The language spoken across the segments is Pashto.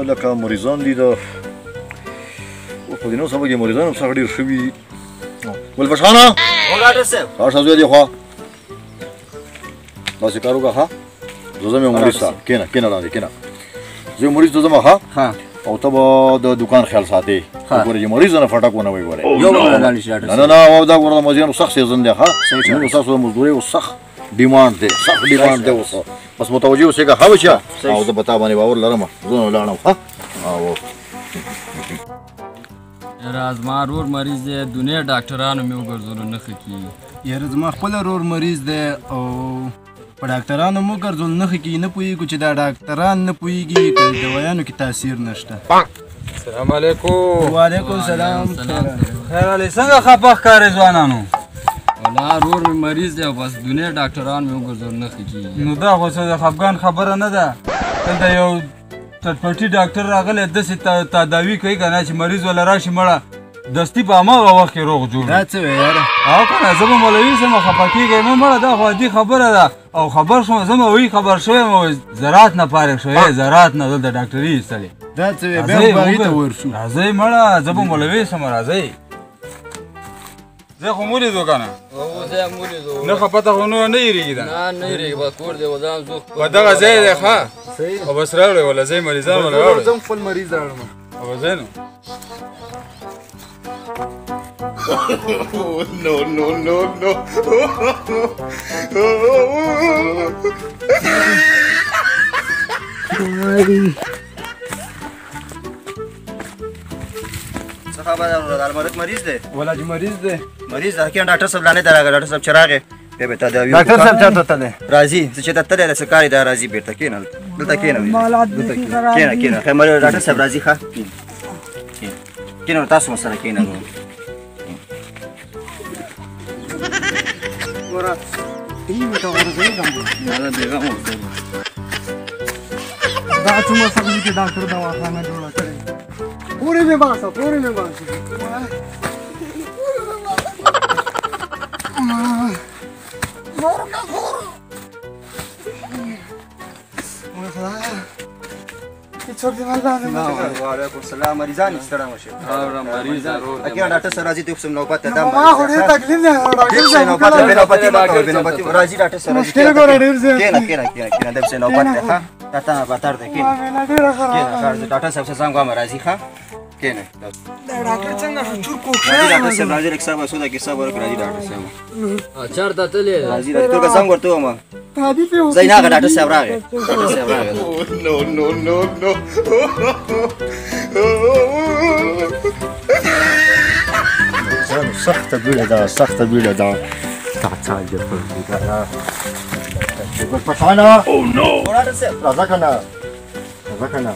لکه مریضان دي د اوس په دې نو سبا کې مریضان هم څخه ډېر شوي ګلفشخانه ډاکټر صاحب راشه زوی دې خوا داسې کار وکړه ښه زه ځم یو مریض ته کښېنه لاندې کښېنه زه یو مریض ته ځم ښه او ته به د دوکان خیال ساتې ګورې چې مریض نه فټک ونه وایي ګورې نه نه دا ګوره د مزیانو سخت سیزن دی ښه نن ستاسو د مزدورۍ اوس سخت ډیمانډ دی سخت ډیمانډ دی اوس بس متوجه اوسې که ښه بچه او زه په تا باندې باور لرم زه نو لاړم ښه او یاره زما ورور مریض دی دنیا ډاکټرانو مې وګرځولو نښه کېږي یاره زما خپل ورور مریض دی او په ډاکټرانو مو ګرځول نښه کېږي نه پوهېږو چې دا ډاکټران نه پوهېږي که د دوایانو کې تاثیر نشته السلام علیکم وعلیکم السلام خیر علي څنګه خفه ښکارې ځوانانو والله ورور مې مریض دی او بس دنیا ډاکټران مې وګرځول نښه کېږي نو دا خو څه د خفګان خبره نه ده دلته یو چټپټي ډاکټر راغلی داسې تداوي کوي که نه چې مریض وله راشي مړه دستي په هماغه وخت کې روغ جوړ دا څه وی یاره او که نه زه به مولوي شم خفه کېږی مه مړه دا خو عادي خبره ده او خبر شوم زه وی خبر شوی یم زراعت نه فارغ شوی زراعت نه دلته ډاکټري ایستلې دا څه وی بیا خو هغې ته ورشو راځئ مړه زه به مولوي شم راځئ زه خو مو لیدو که نه زه هم ولیدو نه خپته خو نه یېرېږي ده نه یېرېږي بس کور دی ودان زه په دغه ځای دی ښه او بس راوړئ وله ځای مریضان وله راوړئ زه هم خپل مریض راوړم او ځای نو څه خبره ده الملک مریض دی ولا چې مریض دی مریض ده کې ډاکټر صاحب لاندې ته راغی ډاکټر صاحب چې راغی بیا به تداوي ډاکټر صاحب چاته تللی راځي زه چې ته تللی ده څه کار یې دا راځي بېرته کښېنه دلته کښېنه کښېنه خیر مړ ډاکټر صاحب راځي ښه کښېنه تاسو ورسره کښېنه دا څومره سخت چې ډاکټر دواخانه جوړه کړې پورې مې باسه پورې مې باسه وعلیکم السلام مریضان یې ستړی مه شئ مریضان کښېنه ډاکټر صاحب راځي ته اوس نوبت ته ما خو ډېر تکلیف دی ډاکټر صاحب بېنوبتي مه کوه بېنوبتي راځي ډاکټر صاحب راځي مشکل ګوره ډېر زیات کښېنه دا پسې نوبت دی ښه دا ته بهتر دی کښېنه ډېره خراب کښېنه ډاکټر صاحب څه څنګه راځي ښه کښېنه ډاکټر څنګه شو چور کوک ډاکټر صاحب راځي لږ صبر سودا کې صبر وکړه راځي ډاکټر صاحب چېرته تللی راځي ټول که څنګه ورته ووایم عادي په زه یې نه هغه ډاکټر صاحب راغی ډاکټر صاحب راغی سخته بیړه ده سخته بیړه ده تعال دې ګلفشخانه راځه که نه راځه که نه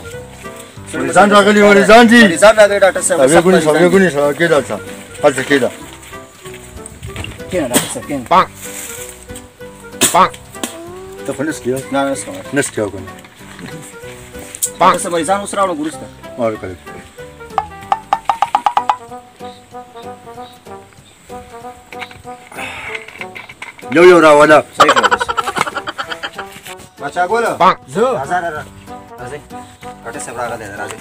مریضان راغلي مریضان دي مریضان راغلي ډاکټر صاحب سوې ګونې کېده هلته هلته کېده کښېنه ډاکټر صاحب کښېنه ته په نس کې نه نس کوم نس کې وکړه ډاکټر صاحب مریضان اوس راوړم وروسته یو راوله صحیح کړه بچا ګوله زه راځه راځئ ډاکټر صاحب راغلی دی راځئ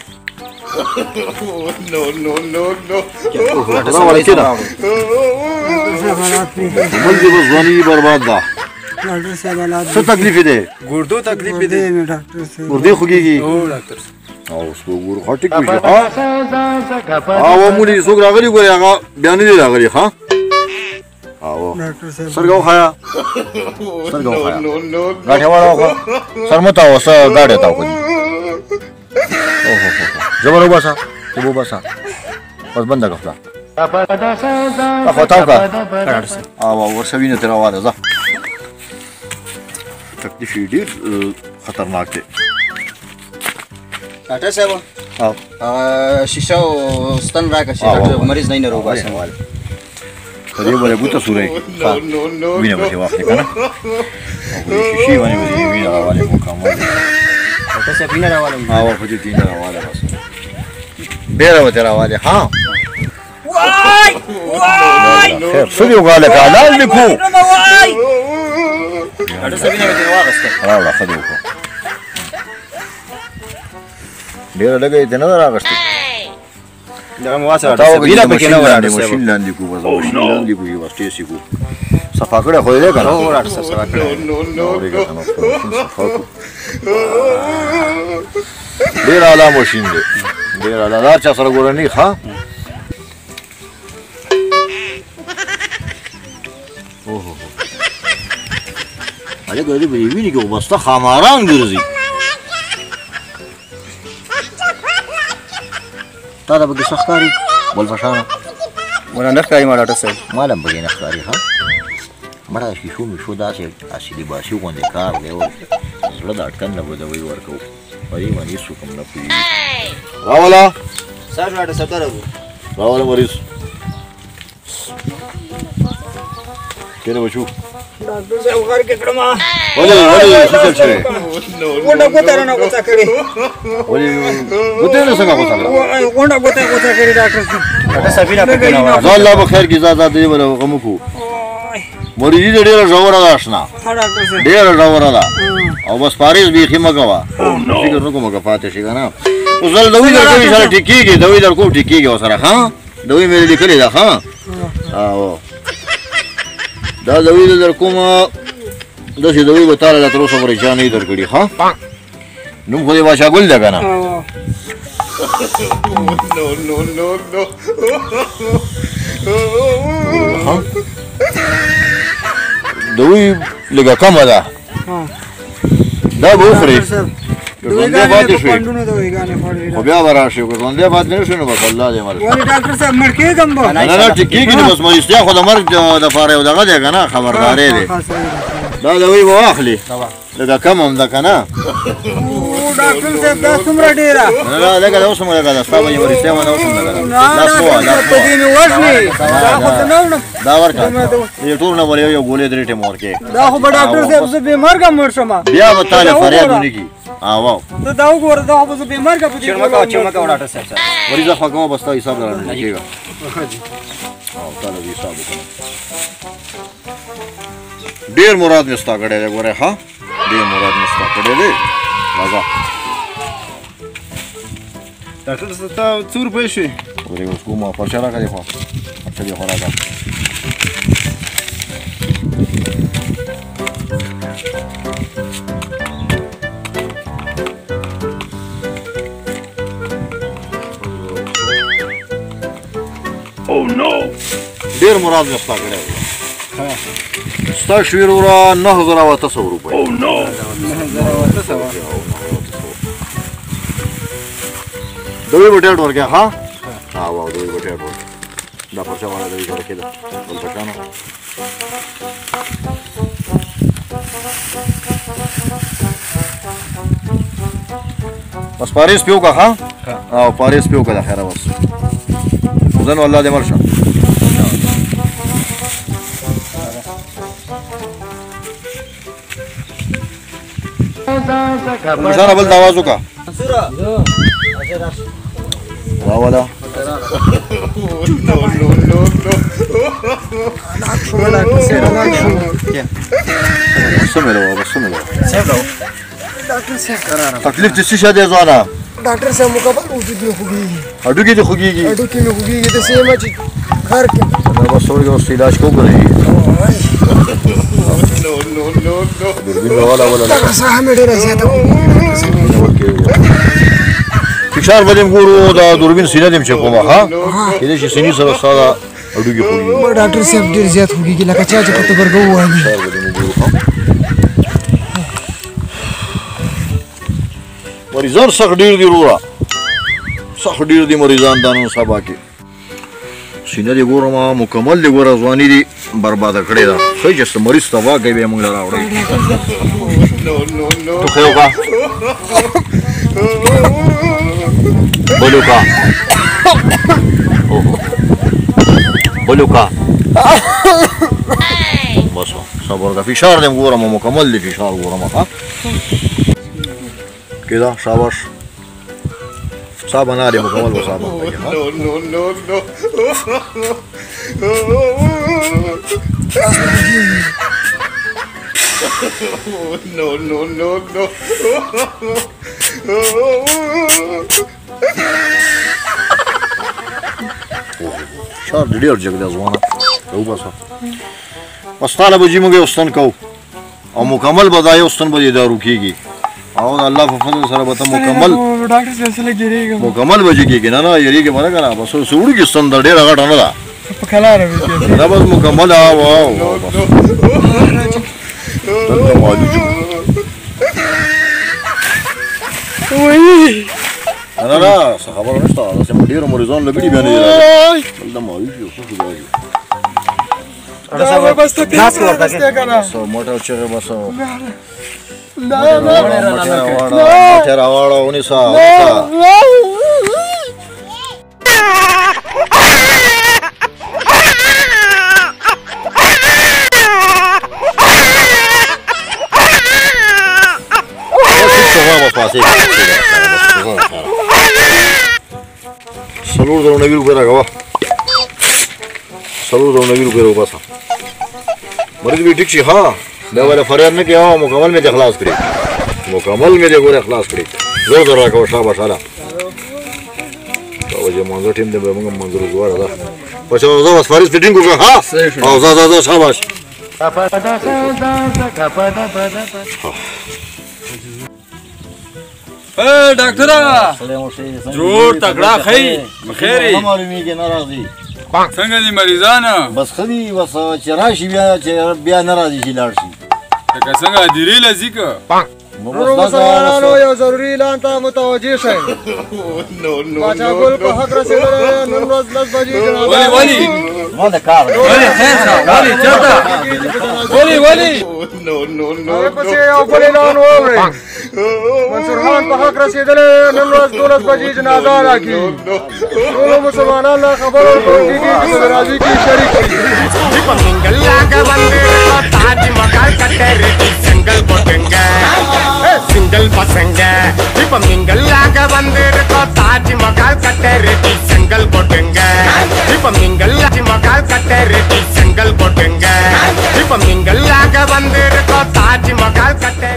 بل دې به ځواني برباد ده ډاکټر صاحب حالات څه تکلیف دی ګردو تکلیف دی ډاکټر صاحب ګردې خوږېږي او ډاکټر صاحب او اوس به وګورو ښه ټیک وشي ښه مولي څوک راغلي ګورې هغه بیا نه دي راغلي ښه او ډاکټر صاحب سترګه وښیه سترګه وښیه ګاټې واړه وکړه سر مه تاوه څه ګاډی تاو کړي ژبه وباسه ژبه وباسه بس بنده کړه خله خوا تاو کړه او ورشه وینه ترې راواله ځه تکلیف یې ډېر خطرناک دی ډاکټر صاحب شیشه او ستن راکړه چې مریض نه یې نه راوباسم په دې باندې ګوته سورۍ وینه به دې واخلې که نه شیشې باندې به دې وینه راوالې مکمل ډاکټر صاحب وینه راوالم په دې وینه راوالې بس بیره به دې راوالې ها خیر څه دې وکړه لکه حلال دې کړو ډاکټر صاحب وینه به دې واخیسته راوړه ښه دې وکړو ډېره لږه یې نه ده راغستې دا مو واسه تاو کې ویلا د پکې نه وراټ ماشین لاندې کو بس ماشین لاندې کو یو سټیسي کو صفا کړه خو دې کنه او راټ سره سره کړو ډېر اعلی ماشین دی ډېر اعلی دا چا سره ګورنی ښا اوه هغه ګورې به ویني کې وبسته خاماران ګرځي تا دا به سختاري بل فشانه ولا نه ښکاري ما ډاکټر صاحب مالم به نه ښکاري ها مړه شو مې شو داسې اصلي باسي غوندې کار دی او زړه د اټکن نه به دوی ورکو پرې باندې څوک هم نه پوهېږي راوله سر ډاکټر صاحب ته راوله مریض کېنه بچو ډاکټر صاحب غر کې کړم ولې څه چل شوی غونډه ګوته نه غوڅه کړې ولې ګوتې نه څنګه غوڅه کړه غونډه ګوته کړې ډاکټر صاحب ډاکټر صاحب ویلا پکې نه وراټ ځان الله به خیر کې زاده دې ولا غمو کو مریضي دې ډېره ژوره ده آشنا ډاکټر صاحب ډېره ژوره ده او بس پاریز بیخي مه کوه فکر نه کوم که پاتې شي که نه اوس دل دوی درکوي سره ټیکېږي دوی درکو ټیکېږي ورسره ښه دوی مې لیکلې ده ښه او دا دوی د در کومه داسې دوی به تاله لا تر اوسه پورې چا نه یې درکړي ښه نوم خو دې باچا ګل دی که نه دوی لږه کمه ده دا به وخورې ژوندی پاتې شوې خو بیا به راشي که ژوندی پاتې نه شوې نو بس الله دې مل ولې ډاکټر صاحب مړ کېږم به نه نه ټیک کېږي نو بس مریضتیا خو د مرګ دپاره یو دغه دی که نه خبرداری دی دا دوی به واخلي لږه کم هم ده که نه ډاکټر صاحب دا څومره ډېره نه نه لږه ده اوس هم لږه ده ستا باندې مریضتیا باندې اوس هم لږه ده دا څه وه دا په دې مې وژنې دا خو څه نه وړم دا ورکړه دې ټول نه ولې یو ګولې درې ټیم ورکې دا خو به ډاکټر صاحب زه بېمرګه مړ شم بیا به تا له فریاد ونه کړي واو ته دا وګوره دا خو به زه بېمرګه په دې چیرمه کا ډاکټر صاحب مریضه خوا کومه بس تا حساب را نه کېږه او تا له حساب وکړه ډېر مراد مې ستا کړی دی ګورې ښه ډېر مراد مې ستا کړی دی راځه ډاکټر صاحب ته څو روپۍ شوې ورې اوس کومه پرچه راکړه دې خوا پرچه دې خوا راکړه ډېر مراد مې ستا کړی دی ستا شمېر وره 9800 روپۍ دوی به ټیټ ورکړه ښه واو دوی به ټیټ ورکړه دا پرچه والا دوی سره کېده بل پچانو بس پاریس پیو کا ښه او پاریس پیو کا د خیره بس زه نو الله دې مړ شه مشاره بل د آواز وکړه راوله بسم الله بسم الله تکلیف دې څه شی دی ځوانه ډاکټر صاحب مکمل وجود مې خوږېږي هډوکي دې خوږېږي هډوکي مې خوږېږي داسې یم چې غر کې دا بس ورګه اوس علاج کوو که نه دوربین به والا ولا ډاکټر صاحب مې ډېره زیاته فشار به دې هم ګورو دا دوربین سینه دې هم چک کومه ښه کېدای شي سینې سره ستا دا هډوکي خوږېږي ډاکټر صاحب ډېر زیات خوږېږي لکه چا چې په تبرګه ووهلي فشار به دې هم ګورو ښه مریضان سخت ډېر دي وروره سخت ډېر دي مریضان دا نن سبا کې سینه دې ګورم مکمل دې ګوره ځواني دې برباده کړې ده ښایي چې مریض تباه کوي بیا موږ له راوړئ ټوخی وکړه بل وکړه بل وکړه بس صبر وکړه فشار دې ګورم مکمل دې فشار ګورم ښه کېده شاباش صابه نه دی مکمل به صابه شار ډېر جګړه ځوانه یو بس طالب جی موږ یو ستن کوو او مکمل به دا یو ستن به دارو کېږي او د الله په فضل سره به ته مکمل به چې کېږي نه یېرېږي به نه که نه بس اوس وړوکې ستن ده ډېره غټه نه ده دا بس مکمل بس دلته معالج نه نه څه خبره نشته داسې موږ ډېرو مریضانو له ګډې بیا نه دي راغلي دلته معالج یو څه خدای موټر چغې بس موټر راواړه ونیسه څلور زره نوي روپۍ راکوه څلور زره نوي روپۍ راوباسه مریض به ټیک شي ها بیا ولې فریاد نه کوې مکمل مې دې خلاص کړي مکمل مې دې ګوره خلاص کړي زر زر راکوه شاباش هله وجه منظر ټیم دې به موږ منظر وزواره ده بچه زه بس فریض فټینګ وکړه ها او ځه شاباش ډاکټره جوړ تکړه خی بخیر یې معلومیږي نه راځي څنګه دي مریضان بس ښه دي بس چې راشي بیا نه راځي چې لاړ شي لکه څنګه دیرې لځي که نورو مسلمانانو یو ضروري اعلان ته متوجه شئ باچا ګل په حق رسېدلی نن ورځ 10 بجې ولې ما د کار ولې خیر صاحب ولې چېرته ولې هغې پسې یو بل اعلان واورئ منصور خان په حق رسېدلی نن ورځ 12 بجې جنازه ادا کړي ټولو مسلمانانو له خبر ورکول کېږي چې په جنازې کې شریک شي सिंगल पसंग இப்ப மிங்கல்லாக வந்திருக்கோ தாஜ் மகால் கட்ட ரெடி செங்கல் போட்டுங்க இப்ப மிங்கல்லாஜ் மகால் கட்ட ரெடி செங்கல் போட்டுங்க இப்ப மிங்கல்லாக வந்திருக்கோ தாஜ் மகால் கட்ட